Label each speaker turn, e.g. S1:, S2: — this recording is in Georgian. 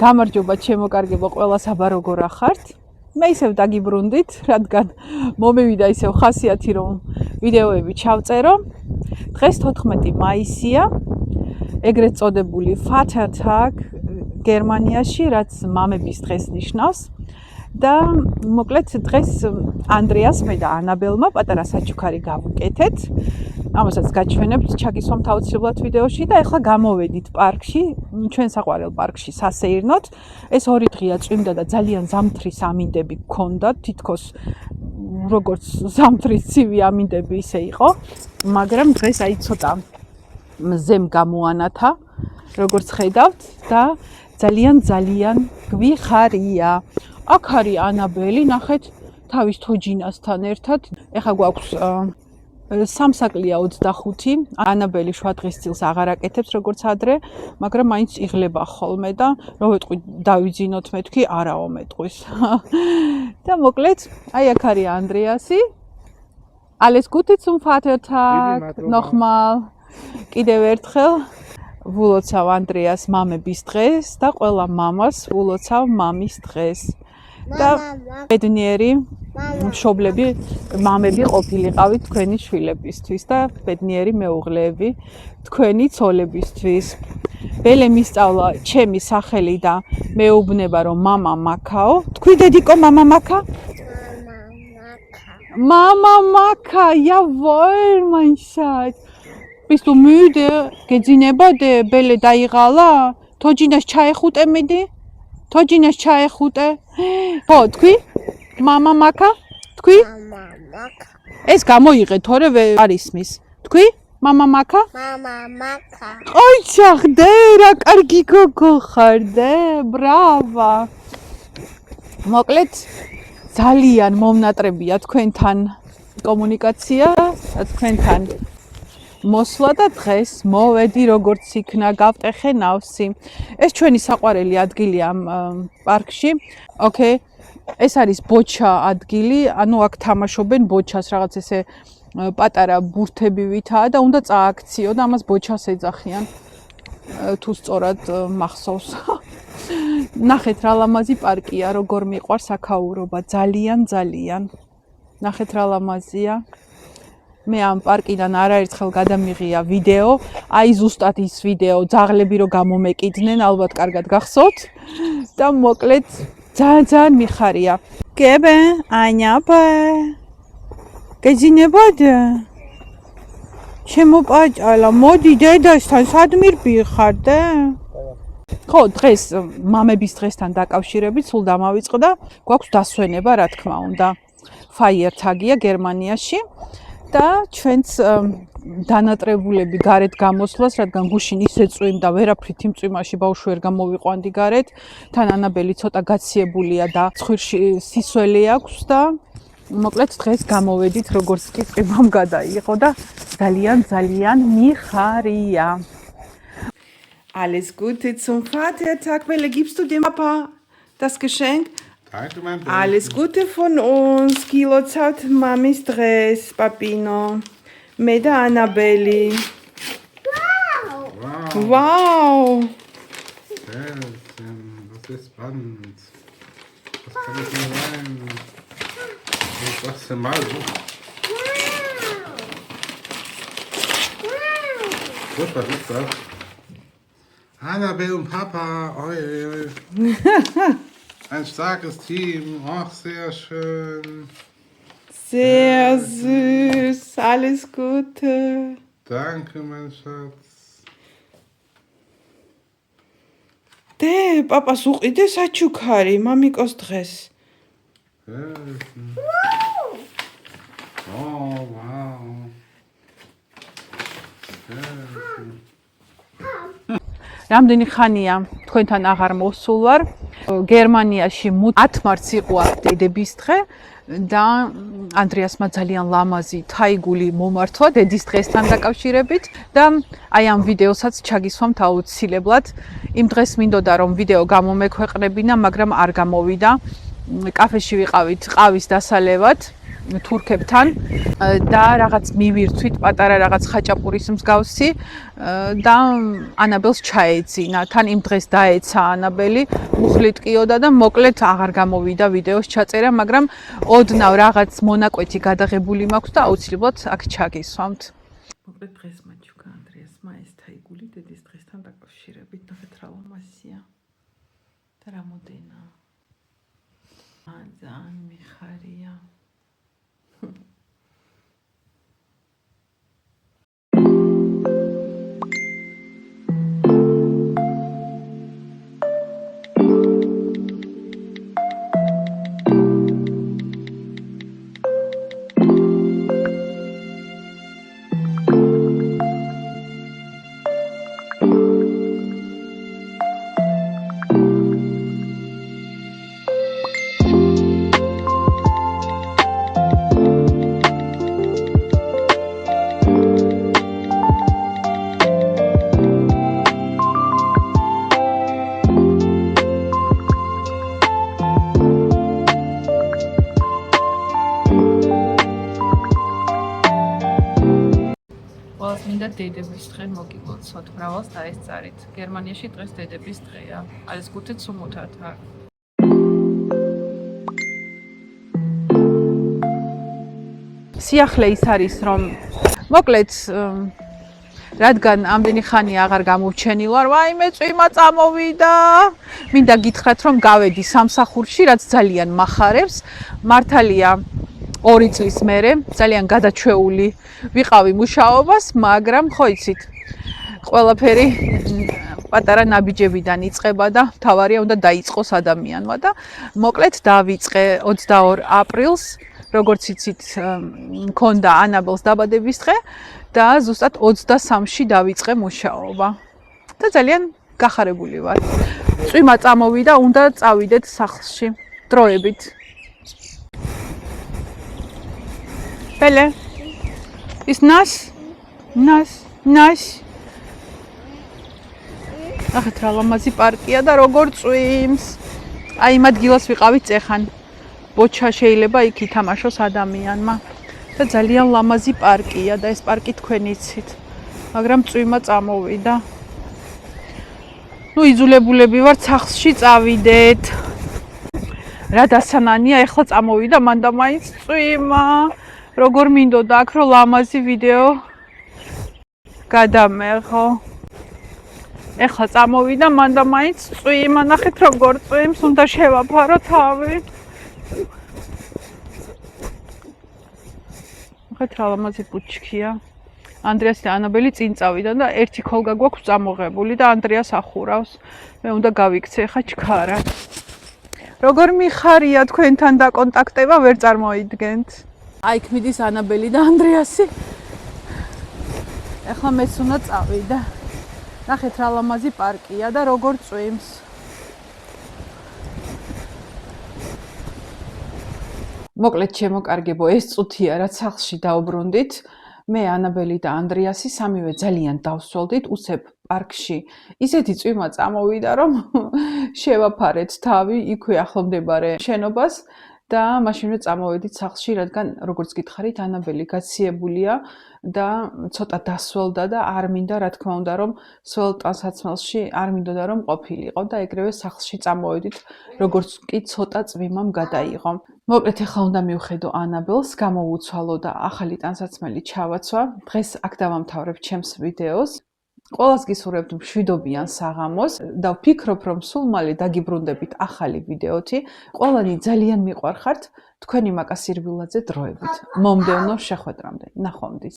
S1: გამარჯობა ჩემო კარგებო ყველას აბა როგორ ახართ? მე ისევ დაგიბრუნდით, რადგან მომივიდა ისევ ხასიათი რომ ვიდეოები ჩავწერო. დღეს 14 მაისია, ეგრეთ წოდებული Vatertag გერმანიაში, რაც მამების დღეს ნიშნავს. და მოკლედ დღეს ანდრეას მე და ანაბელმა პატარა საჩუქარი გავუკეთეთ. ამასაც გაჩვენებთ ჩაგისვამთ აუცილებლად ვიდეოში და ახლა გამოვედით პარკში, ჩვენ საყვარელ პარკში სასეირნოთ. ეს 2 დღეა წვიმდა და ძალიან ზამთრის ამინდები გქონდა, თითქოს როგორც ზამთრის ცივი ამინდები ისე იყო, მაგრამ დღეს აი ცოტა მზემ გამოანათა, როგორც ხედავთ და ძალიან გვიხარია. აქ არის ანაბელი, ნახეთ თავის თოჯინასთან ერთად. ეხლა გვაქვს სამსაკლია 25. ანაბელი შვადღისწილს აღარ აკეთებს როგორც ადრე, მაგრამ მაინც იღლება ხოლმე და რო ვეტყვი დავიძინოთ მე თქვი არაო მეტყვის. და მოკლედ, აი აქ არის ანდრეასი. Alles Gute zum Vatertag. Nochmal. კიდევ ერთხელ ვულოცავ ანდრეას მამების დღეს და ყველა მამას ვულოცავ მამის დღეს. და ბედნიერი მშობლები, მამები ყოფილიყავით თქვენი შვილებისთვის და ბედნიერი მეუღლეები თქვენი ცოლებისთვის. ბელე მისწავლა ჩემი სახელი და მეუბნება რომ მამა მაქაო. თქვი დედიკო მამა მაქა? Mama Maka, jawohl, mein Schatz. Bist du müde? Gezinebade, Bele daigala? Tojinas chaexute midi? Tojinas chaexute? Ho, თქვი? Mama Maka? თქვი?
S2: Mama Maka.
S1: ეს გამოიღე თორე არ ისმის. თქვი? Mama Maka?
S2: Mama Maka.
S1: Ой, ჩახდე, რა კარგი გოგო ხარდე, ბრავა. მოკლედ ძალიან მომნატრებია თქვენთან კომუნიკაცია, თქვენთან მოსვლა და დღეს მოვედი როგორც იქნა, გავტეხე ნავსი. ეს ჩვენი საყვარელი ადგილია ამ პარკში. ოკეი. ეს არის ბოჩა ადგილი, ანუ აქ თამაშობენ ბოჩას, რაღაც ესე პატარა ბურთებივითაა და უნდა წააქციო და ამას ბოჩას ეძახიან. თუ სწორად მახსოვს. ნახეთ რა ლამაზი პარკია, როგორ მიყვარს აქაურობა, ძალიან. ნახეთ რა ლამაზია. მე ამ პარკიდან არაერთხელ გადამიღია ვიდეო, აი ზუსტად ის ვიდეო, ძაღლები რო გამომეკიდნენ, ალბათ კარგად გახსოვთ. და მოკლედ ძალიან მიხარია. გებე, ანიაპე. გეძინებოდე? შემოპაჭალა, მოდი დედასთან, სად მირბიხარდე? ხო, დღეს მამების დღესთან დაკავშირებით სულ დამავიწყო და გვაქვს დასვენება, რა თქმა უნდა. Feiertag-ია გერმანიაში და ჩვენც დანატრებულები გარეთ გამოსვლას, რადგან გუშინ ისე წვიმდა, ვერაფრით იმ წვიმაში ბავშვი ვერ გამოვიყვანდი გარეთ. თან ანაბელი ცოტა გაციებულია და ცხვირში სისველი აქვს და მოკლედ დღეს გამოვედით, როგორც კი წვიმამ გადაიღო და ძალიან მიხარია. Alles Gute zum Vatertag. Welle, gibst du dem Papa das Geschenk?
S3: Danke, mein Baby.
S1: Alles Gute von uns. Kilozat Mamis Dress, Papino. Meda Annabelli. Wow.
S3: Sehr schön. Das ist spannend. Was kann ich denn rein? Was denn mal so? Gut, was ist das? Annabelle und Papa, oi. Ein starkes Team, ach sehr schön.
S1: Sehr süß, alles Gute.
S3: Danke, mein Schatz.
S1: Dē, papas უყიდე საჩუქარი, მამიკოს დღეს.
S3: Sehr schön. Oh, wow. Sehr schön.
S1: რამდენი ხანია თქვენთან აღარ მოსულ ვარ. გერმანიაში 10 მარტს იყო დედების დღე და ანდრეასმა ძალიან ლამაზი თაიგული მომართვა დედის დღესთან დაკავშირებით და აი ამ ვიდეოსაც ჩაგისვამთ აუცილებლად. იმ დღეს მინდოდა რომ ვიდეო გამომექვეყნებინა, მაგრამ არ გამოვიდა. კაფეში ვიყავით ყავის დასალევად თურქებთან და რაღაც მივირთვით პატარა რაღაც ხაჭაპურის მსგავსი და ანაბელს ჩაეძინა. თან იმ დღეს დაეცა ანაბელი, მუხლით კიოდა და მოკლედ აღარ გამოვიდა ვიდეოს ჩაწერა, მაგრამ ოდნავ რაღაც მონაკვეთი გადაღებული მაქვს და აუცილებლად აქ ჩაგისვამთ. მოკლედ დღეს მაჩუქა ანდრიასმა ეს თაიგული დედის დღესთან დაკავშირებით ნახეთ რა ლამაზია და რა მოდენა. ძალიან მიხარია. ყველას მინდა დედების დღე მოგილოცოთ, მრავალს დაესწარით. გერმანიაში დღეს დედების დღეა. Alles Gute zum Muttertag. სიახლე ის არის, რომ მოკლედ რადგან ამდენი ხანი აღარ გამოვჩენილ ვარ, ვაიმე წვიმა წამოვიდა. მინდა გითხრათ, რომ გავედი სამსახურში, რაც ძალიან მახარებს. მართალია 2 წლის მერე ძალიან გადაჩვეული ვიყავი მუშაობას, მაგრამ ხო იცით, ყველაფერი პატარა ნაბიჯებიდან იწყება და თავარია უნდა დაიწყოს ადამიანმა და მოკლედ დავიწყე 22 აპრილს, როგორც იცით, მქონდა ანაბელს დაბადების დღე და ზუსტად 23-ში დავიწყე მუშაობა. და ძალიან გახარებული ვარ. წვიმა წამოვიდა, უნდა წავიდეთ სახლში დროებით. Pele, ist nass? Nass, nass. ახეთ რა ლამაზი პარკია და როგორ წვიმს. აი იმ ადგილას ვიყავით წეხან. ბოჩა შეიძლება იქ ითამაშოს ადამიანმა. და ძალიან ლამაზი პარკია და ეს პარკი თქვენ იცით. მაგრამ წვიმა წამოვიდა. ნუ იძულებულები ვართ სახლში წავიდეთ. რა დასანანია, ეხლა წამოვიდა, მანდა მაინც წვიმა. როგორ მინდოდა აქ რომ ლამაზი ვიდეო გადამეღო. ეხლა წამოვიდა, მანდა მაინც წვიმა, ნახეთ როგორ წვიმს, უნდა შევაფარო თავი. ნახეთ რა ლამაზი ბუჩქია. ანდრიასი და ანაბელი წინ წავიდან და ერთი ქოლგა გვაქვს წამოღებული და ანდრიას ახურავს. მე უნდა გავიქცე ხა ჩქარა. როგორ მიხარია თქვენთან დაკონტაქტება, ვერ წარმოიდგენთ. აი იქ მიდის ანაბელი და ანდრიასი. ეხლა მეც უნდა წავიდე. ნახეთ რა ლამაზი პარკია და როგორ წვიმს. მოკლედ შემოკარგებო, ეს წუთია რაც სახლში დაუბრუნდით. მე ანაბელი და ანდრიასი სამივე ძალიან დავსვოლდით უსებ პარკში. ისეთი წვიმა წამოვიდა, რომ შევაფარეთ თავი იქვე ახლომდებარე შენობას და მაშინვე წამოვედით სახლში, რადგან როგორც გითხარით, ანაბელი გაციებულია და ცოტა დასველდა და არ მინდა, რა თქმა უნდა, რომ სველ ტანსაცმელში არ მინდოდა რომ ყოფილიყო და ეგრევე სახლში წამოვედით, როგორც კი ცოტა წვიმამ გადაიღო. მოკლედ ახლა უნდა მივხედო ანაბელს, გამოვუცვალო და ახალი ტანსაცმელი ჩავაცვა. დღეს აქ დავამთავრებ ჩემს ვიდეოს. ყველას გისურვებთ მშვიდობიან საღამოს და ვფიქრობ, რომ სულ მალე დაგიბრუნდებით ახალი ვიდეოთი. ყველანი ძალიან მიყვარხართ. თქვენი მაკა სირბილაძე დროებით. მომდევნო შეხვედრამდე. ნახვამდის.